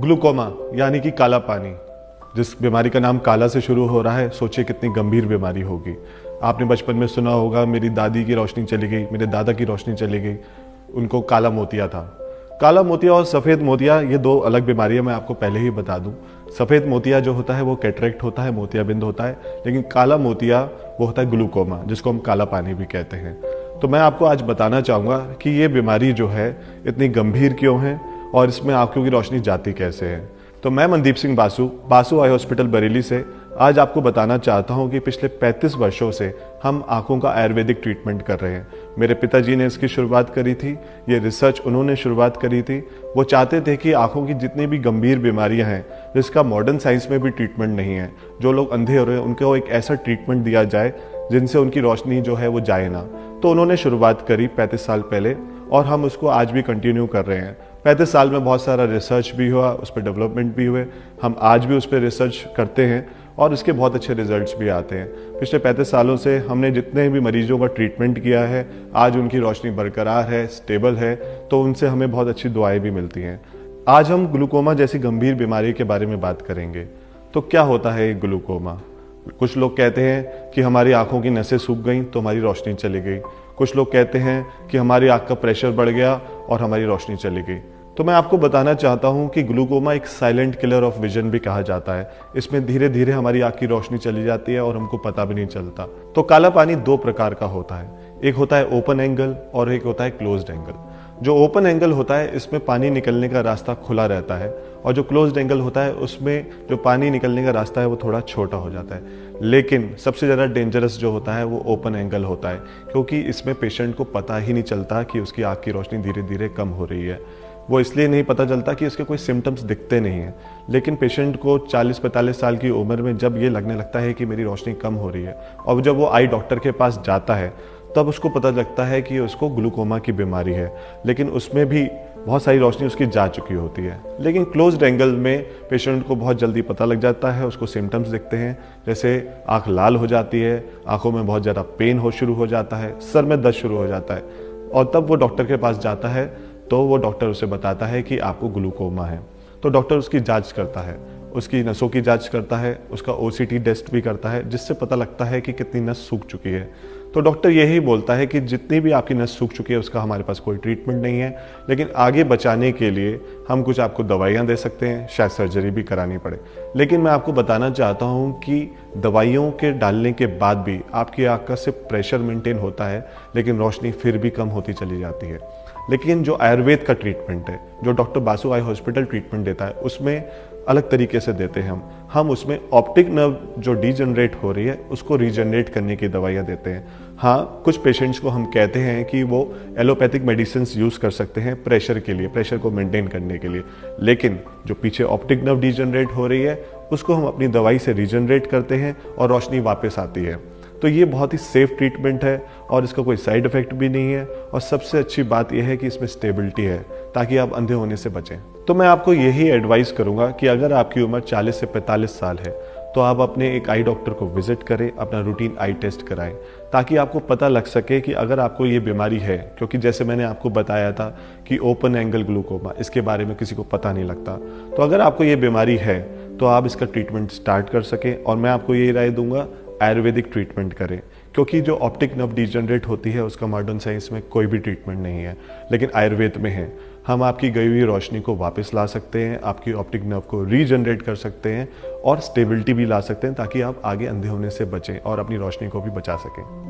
Glaucoma यानी कि काला पानी, जिस बीमारी का नाम काला से शुरू हो रहा है, सोचिए कितनी गंभीर बीमारी होगी। आपने बचपन में सुना होगा, मेरी दादी की रोशनी चली गई, मेरे दादा की रोशनी चली गई, उनको काला मोतिया था। काला मोतिया और सफ़ेद मोतिया ये दो अलग बीमारियां, मैं आपको पहले ही बता दूं। सफ़ेद मोतिया जो होता है वो कैटरेक्ट होता है, मोतियाबिंद होता है, लेकिन काला मोतिया वो होता है ग्लूकोमा, जिसको हम काला पानी भी कहते हैं। तो मैं आपको आज बताना चाहूँगा कि ये बीमारी जो है इतनी गंभीर क्यों है और इसमें आंखों की रोशनी जाती कैसे है। तो मैं मनदीप सिंह बासु आई हॉस्पिटल बरेली से आज आपको बताना चाहता हूं कि पिछले 35 वर्षों से हम आंखों का आयुर्वेदिक ट्रीटमेंट कर रहे हैं। मेरे पिताजी ने इसकी शुरुआत करी थी, ये रिसर्च उन्होंने शुरुआत करी थी। वो चाहते थे कि आंखों की जितनी भी गंभीर बीमारियां हैं जिसका मॉडर्न साइंस में भी ट्रीटमेंट नहीं है, जो लोग अंधे हो रहे हैं उनको एक ऐसा ट्रीटमेंट दिया जाए जिनसे उनकी रोशनी जो है वो जाए ना। तो उन्होंने शुरुआत करी 35 साल पहले और हम उसको आज भी कंटिन्यू कर रहे हैं। 35 साल में बहुत सारा रिसर्च भी हुआ, उस पर डेवलपमेंट भी हुए, हम आज भी उस पर रिसर्च करते हैं और इसके बहुत अच्छे रिजल्ट्स भी आते हैं। पिछले 35 सालों से हमने जितने भी मरीजों का ट्रीटमेंट किया है, आज उनकी रोशनी बरकरार है, स्टेबल है, तो उनसे हमें बहुत अच्छी दुआएं भी मिलती हैं। आज हम ग्लूकोमा जैसी गंभीर बीमारी के बारे में बात करेंगे। तो क्या होता है ग्लूकोमा? कुछ लोग कहते हैं कि हमारी आंखों की नसें सूख गई तो हमारी रोशनी चली गई। कुछ लोग कहते हैं कि हमारी आंख का प्रेशर बढ़ गया और हमारी रोशनी चली गई। तो मैं आपको बताना चाहता हूं कि ग्लूकोमा एक साइलेंट किलर ऑफ विजन भी कहा जाता है। इसमें धीरे धीरे हमारी आंख की रोशनी चली जाती है और हमको पता भी नहीं चलता। तो काला पानी दो प्रकार का होता है, एक होता है ओपन एंगल और एक होता है क्लोज्ड एंगल। जो ओपन एंगल होता है इसमें पानी निकलने का रास्ता खुला रहता है और जो क्लोज्ड एंगल होता है उसमें जो पानी निकलने का रास्ता है वो थोड़ा छोटा हो जाता है। लेकिन सबसे ज़्यादा डेंजरस जो होता है वो ओपन एंगल होता है, क्योंकि इसमें पेशेंट को पता ही नहीं चलता कि उसकी आँख की रोशनी धीरे धीरे कम हो रही है। वो इसलिए नहीं पता चलता कि उसके कोई सिम्टम्स दिखते नहीं हैं, लेकिन पेशेंट को 40-45 साल की उम्र में जब ये लगने लगता है कि मेरी रोशनी कम हो रही है और जब वो आई डॉक्टर के पास जाता है तब उसको पता लगता है कि उसको ग्लूकोमा की बीमारी है, लेकिन उसमें भी बहुत सारी रोशनी उसकी जा चुकी होती है। लेकिन क्लोज्ड एंगल में पेशेंट को बहुत जल्दी पता लग जाता है, उसको सिम्टम्स दिखते हैं, जैसे आंख लाल हो जाती है, आंखों में बहुत ज़्यादा पेन हो शुरू हो जाता है, सर में दर्द शुरू हो जाता है और तब वो डॉक्टर के पास जाता है तो वो डॉक्टर उसे बताता है कि आपको ग्लूकोमा है। तो डॉक्टर उसकी जांच करता है, उसकी नसों की जांच करता है, उसका ओसीटी टेस्ट भी करता है, जिससे पता लगता है कि कितनी नस सूख चुकी है। तो डॉक्टर यही बोलता है कि जितनी भी आपकी नस सूख चुकी है उसका हमारे पास कोई ट्रीटमेंट नहीं है, लेकिन आगे बचाने के लिए हम कुछ आपको दवाइयाँ दे सकते हैं, शायद सर्जरी भी करानी पड़े। लेकिन मैं आपको बताना चाहता हूँ कि दवाइयों के डालने के बाद भी आपकी आँख का सिर्फ प्रेशर मेंटेन होता है, लेकिन रोशनी फिर भी कम होती चली जाती है। लेकिन जो आयुर्वेद का ट्रीटमेंट है, जो doctor Basu eye hospital treatment देता है, उसमें अलग तरीके से देते हैं हम उसमें ऑप्टिक नर्व जो डीजनरेट हो रही है उसको रीजनरेट करने की दवाइयाँ देते हैं। हाँ, कुछ पेशेंट्स को हम कहते हैं कि वो एलोपैथिक मेडिसिन यूज़ कर सकते हैं प्रेशर के लिए, प्रेशर को मेंटेन करने के लिए, लेकिन जो पीछे ऑप्टिक नर्व डीजनरेट हो रही है उसको हम अपनी दवाई से रीजनरेट करते हैं और रोशनी वापस आती है। तो ये बहुत ही सेफ ट्रीटमेंट है और इसका कोई साइड इफेक्ट भी नहीं है और सबसे अच्छी बात यह है कि इसमें स्टेबिलिटी है ताकि आप अंधे होने से बचें। तो मैं आपको यही एडवाइस करूंगा कि अगर आपकी उम्र 40 से 45 साल है तो आप अपने एक आई डॉक्टर को विजिट करें, अपना रूटीन आई टेस्ट कराएं, ताकि आपको पता लग सके कि अगर आपको ये बीमारी है, क्योंकि जैसे मैंने आपको बताया था कि ओपन एंगल ग्लूकोमा, इसके बारे में किसी को पता नहीं लगता। तो अगर आपको ये बीमारी है तो आप इसका ट्रीटमेंट स्टार्ट कर सकें और मैं आपको यही राय दूंगा आयुर्वेदिक ट्रीटमेंट करें, क्योंकि जो ऑप्टिक नर्व डीजनरेट होती है उसका मॉडर्न साइंस में कोई भी ट्रीटमेंट नहीं है, लेकिन आयुर्वेद में है। हम आपकी गई हुई रोशनी को वापस ला सकते हैं, आपकी ऑप्टिक नर्व को रीजनरेट कर सकते हैं और स्टेबिलिटी भी ला सकते हैं ताकि आप आगे अंधे होने से बचें और अपनी रोशनी को भी बचा सकें।